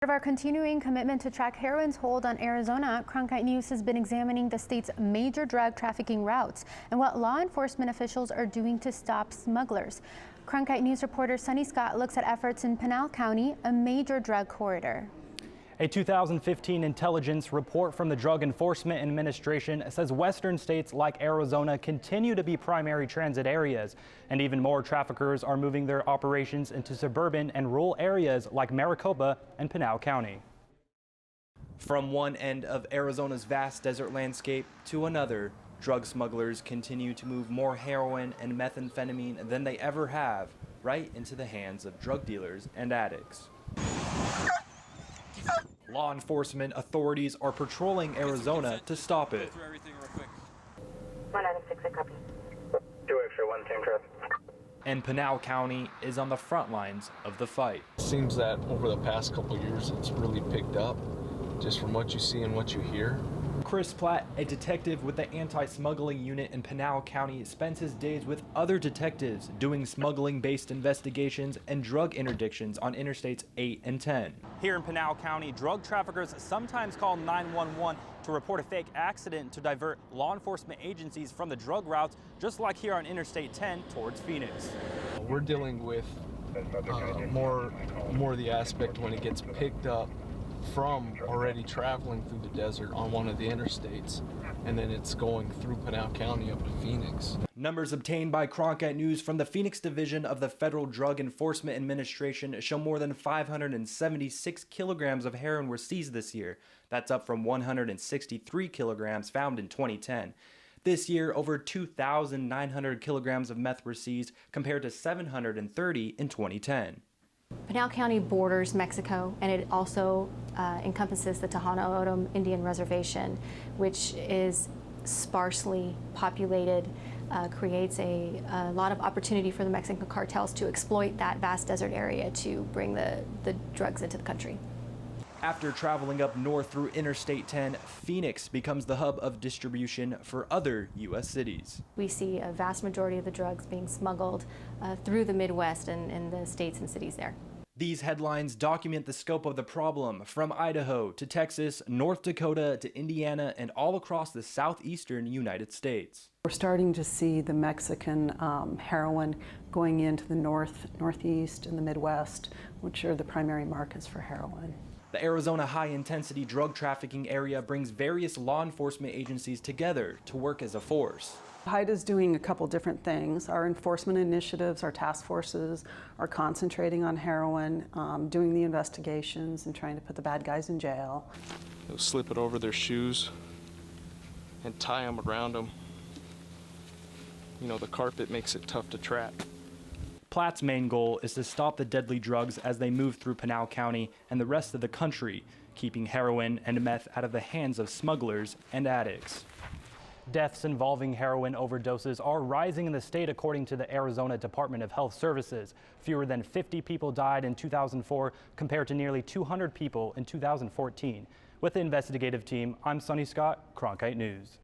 Part of our continuing commitment to track heroin's hold on Arizona, Cronkite News has been examining the state's major drug trafficking routes and what law enforcement officials are doing to stop smugglers. Cronkite News reporter Sonny Scott looks at efforts in Pinal County, a major drug corridor. A 2015 intelligence report from the Drug Enforcement Administration says western states like Arizona continue to be primary transit areas, and even more traffickers are moving their operations into suburban and rural areas like Maricopa and Pinal County. From one end of Arizona's vast desert landscape to another, drug smugglers continue to move more heroin and methamphetamine than they ever have, right into the hands of drug dealers and addicts. Law enforcement authorities are patrolling Arizona to stop it. 196, I copy. 2 extra, 1 same trip. And Pinal County is on the front lines of the fight. It seems that over the past couple of years it's really picked up, just from what you see and what you hear. Chris Platt, a detective with the anti-smuggling unit in Pinal County, spends his days with other detectives doing smuggling-based investigations and drug interdictions on Interstates 8 and 10. Here in Pinal County, drug traffickers sometimes call 911 to report a fake accident to divert law enforcement agencies from the drug routes, just like here on Interstate 10 towards Phoenix. We're dealing with more of the aspect when it gets picked up from already traveling through the desert on one of the interstates, and then it's going through Pinal County up to Phoenix. Numbers obtained by Cronkite News from the Phoenix Division of the Federal Drug Enforcement Administration show more than 576 kilograms of heroin were seized this year. That's up from 163 kilograms found in 2010. This year, over 2,900 kilograms of meth were seized compared to 730 in 2010. Pinal County borders Mexico, and it also encompasses the Tohono O'odham Indian Reservation, which is sparsely populated, creates a lot of opportunity for the Mexican cartels to exploit that vast desert area to bring the drugs into the country. After traveling up north through Interstate 10, Phoenix becomes the hub of distribution for other U.S. cities. We see a vast majority of the drugs being smuggled through the Midwest and the states and cities there. These headlines document the scope of the problem from Idaho to Texas, North Dakota to Indiana, and all across the southeastern United States. We're starting to see the Mexican heroin going into the northeast, and the Midwest, which are the primary markets for heroin. The Arizona high-intensity drug trafficking area brings various law enforcement agencies together to work as a force. HIDE is doing a couple different things. Our enforcement initiatives, our task forces are concentrating on heroin, doing the investigations and trying to put the bad guys in jail. They'll slip it over their shoes and tie them around them. You know, the carpet makes it tough to track. Platt's main goal is to stop the deadly drugs as they move through Pinal County and the rest of the country, keeping heroin and meth out of the hands of smugglers and addicts. Deaths involving heroin overdoses are rising in the state, according to the Arizona Department of Health Services. Fewer than 50 people died in 2004 compared to nearly 200 people in 2014. With the investigative team, I'm Sonny Scott, Cronkite News.